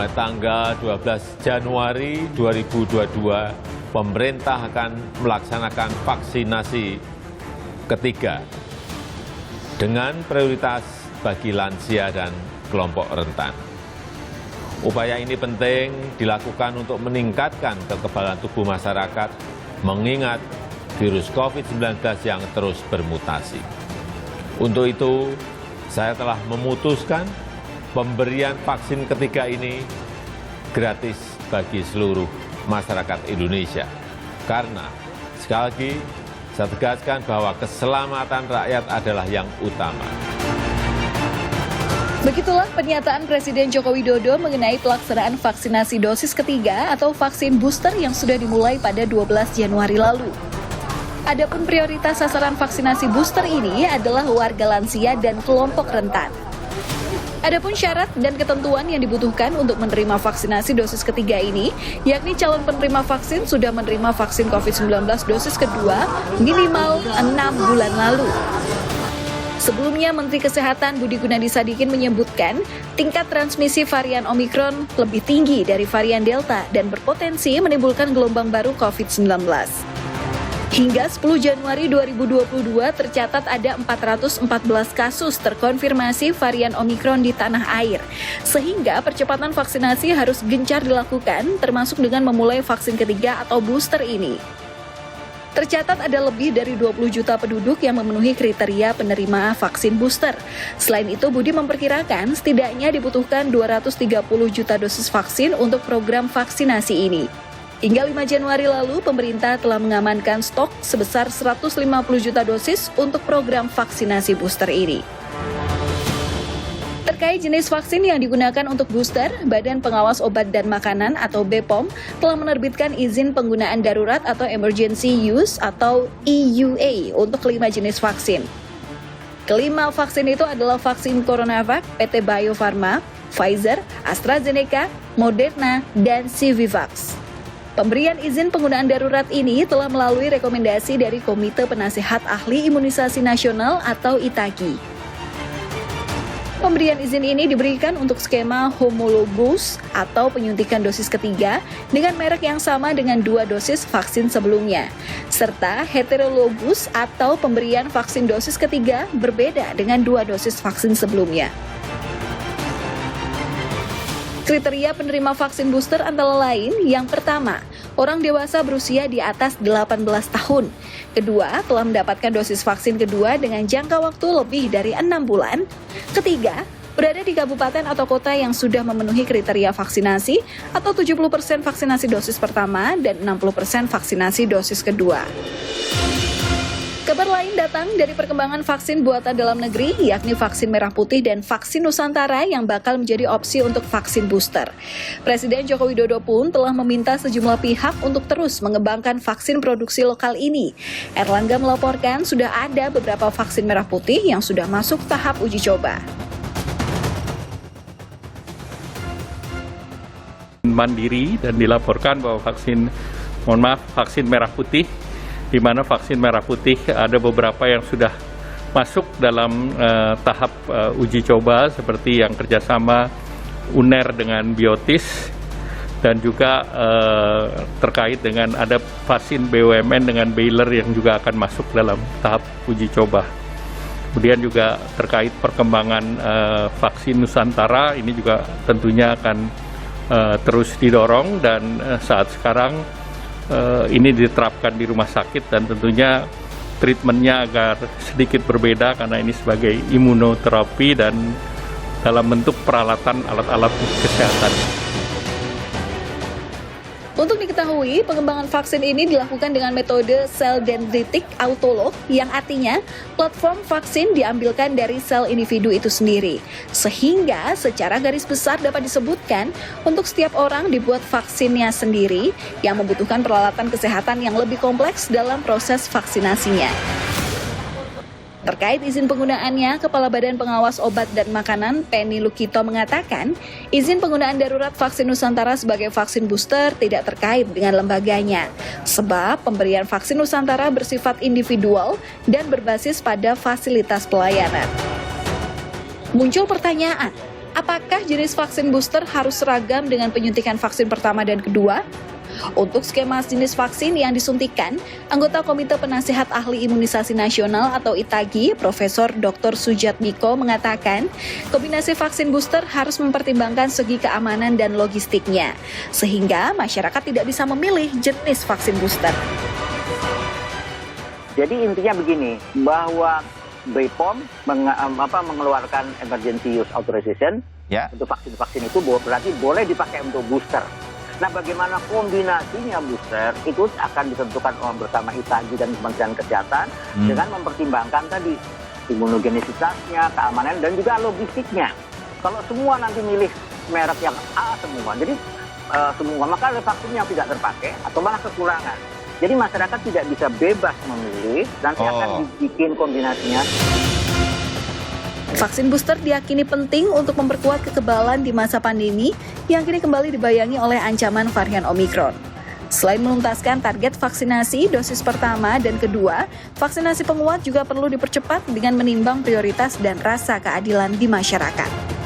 pada tanggal 12 Januari 2022, pemerintah akan melaksanakan vaksinasi ketiga dengan prioritas bagi lansia dan kelompok rentan. Upaya ini penting dilakukan untuk meningkatkan kekebalan tubuh masyarakat, mengingat virus COVID-19 yang terus bermutasi. Untuk itu, saya telah memutuskan pemberian vaksin ketiga ini gratis bagi seluruh masyarakat Indonesia. Karena, sekali lagi, saya tegaskan bahwa keselamatan rakyat adalah yang utama. Begitulah pernyataan Presiden Joko Widodo mengenai pelaksanaan vaksinasi dosis ketiga atau vaksin booster yang sudah dimulai pada 12 Januari lalu. Adapun prioritas sasaran vaksinasi booster ini adalah warga lansia dan kelompok rentan. Adapun syarat dan ketentuan yang dibutuhkan untuk menerima vaksinasi dosis ketiga ini, yakni calon penerima vaksin sudah menerima vaksin COVID-19 dosis kedua minimal 6 bulan lalu. Sebelumnya, Menteri Kesehatan Budi Gunadi Sadikin menyebutkan tingkat transmisi varian Omikron lebih tinggi dari varian Delta dan berpotensi menimbulkan gelombang baru COVID-19. Hingga 10 Januari 2022 tercatat ada 414 kasus terkonfirmasi varian Omikron di tanah air. Sehingga percepatan vaksinasi harus gencar dilakukan, termasuk dengan memulai vaksin ketiga atau booster ini. Tercatat ada lebih dari 20 juta penduduk yang memenuhi kriteria penerima vaksin booster. Selain itu, Budi memperkirakan setidaknya dibutuhkan 230 juta dosis vaksin untuk program vaksinasi ini. Hingga 5 Januari lalu, pemerintah telah mengamankan stok sebesar 150 juta dosis untuk program vaksinasi booster ini. Terkait jenis vaksin yang digunakan untuk booster, Badan Pengawas Obat dan Makanan atau BPOM telah menerbitkan izin penggunaan darurat atau Emergency Use atau EUA untuk 5 jenis vaksin. Kelima vaksin itu adalah vaksin CoronaVac, PT Bio Farma, Pfizer, AstraZeneca, Moderna, dan Civivax. Pemberian izin penggunaan darurat ini telah melalui rekomendasi dari Komite Penasihat Ahli Imunisasi Nasional atau ITAGI. Pemberian izin ini diberikan untuk skema homologus atau penyuntikan dosis ketiga dengan merek yang sama dengan 2 dosis vaksin sebelumnya, serta heterologus atau pemberian vaksin dosis ketiga berbeda dengan 2 dosis vaksin sebelumnya. Kriteria penerima vaksin booster antara lain, yang pertama, orang dewasa berusia di atas 18 tahun. Kedua, telah mendapatkan dosis vaksin kedua dengan jangka waktu lebih dari 6 bulan. Ketiga, berada di kabupaten atau kota yang sudah memenuhi kriteria vaksinasi atau 70% vaksinasi dosis pertama dan 60% vaksinasi dosis kedua. Kabar lain datang dari perkembangan vaksin buatan dalam negeri, yakni vaksin merah putih dan vaksin Nusantara yang bakal menjadi opsi untuk vaksin booster. Presiden Joko Widodo pun telah meminta sejumlah pihak untuk terus mengembangkan vaksin produksi lokal ini. Erlangga melaporkan sudah ada beberapa vaksin merah putih yang sudah masuk tahap uji coba. Mandiri dan dilaporkan bahwa vaksin merah putih, di mana vaksin merah putih ada beberapa yang sudah masuk dalam tahap uji coba seperti yang kerjasama UNER dengan Biotis dan juga terkait dengan ada vaksin BUMN dengan Baylor yang juga akan masuk dalam tahap uji coba. Kemudian juga terkait perkembangan vaksin Nusantara ini juga tentunya akan terus didorong dan saat sekarang ini diterapkan di rumah sakit dan tentunya treatmentnya agar sedikit berbeda karena ini sebagai imunoterapi dan dalam bentuk peralatan alat-alat kesehatan. Untuk diketahui, pengembangan vaksin ini dilakukan dengan metode sel dendritik autolog yang artinya platform vaksin diambilkan dari sel individu itu sendiri. Sehingga secara garis besar dapat disebutkan untuk setiap orang dibuat vaksinnya sendiri yang membutuhkan peralatan kesehatan yang lebih kompleks dalam proses vaksinasinya. Terkait izin penggunaannya, Kepala Badan Pengawas Obat dan Makanan, Penny Lukito mengatakan, izin penggunaan darurat vaksin Nusantara sebagai vaksin booster tidak terkait dengan lembaganya. Sebab pemberian vaksin Nusantara bersifat individual dan berbasis pada fasilitas pelayanan. Muncul pertanyaan, Apakah jenis vaksin booster harus seragam dengan penyuntikan vaksin pertama dan kedua? Untuk skema jenis vaksin yang disuntikan, anggota Komite Penasihat Ahli Imunisasi Nasional atau ITAGI, Profesor Dr. Sujatmiko mengatakan, kombinasi vaksin booster harus mempertimbangkan segi keamanan dan logistiknya, sehingga masyarakat tidak bisa memilih jenis vaksin booster. Jadi intinya begini, bahwa BPOM mengeluarkan emergency use authorization untuk vaksin-vaksin itu berarti boleh dipakai untuk booster. Nah, bagaimana kombinasinya booster itu akan ditentukan bersama ITAGI dan Kementerian Kesehatan dengan mempertimbangkan tadi imunogenisitasnya, keamanan, dan juga logistiknya. Kalau semua nanti milih merek yang A semua, jadi semua, maka ada vaksin yang tidak terpakai atau malah kekurangan. Jadi masyarakat tidak bisa bebas memilih, nanti akan dibikin kombinasinya. Vaksin booster diyakini penting untuk memperkuat kekebalan di masa pandemi yang kini kembali dibayangi oleh ancaman varian Omikron. Selain menuntaskan target vaksinasi dosis pertama dan kedua, vaksinasi penguat juga perlu dipercepat dengan menimbang prioritas dan rasa keadilan di masyarakat.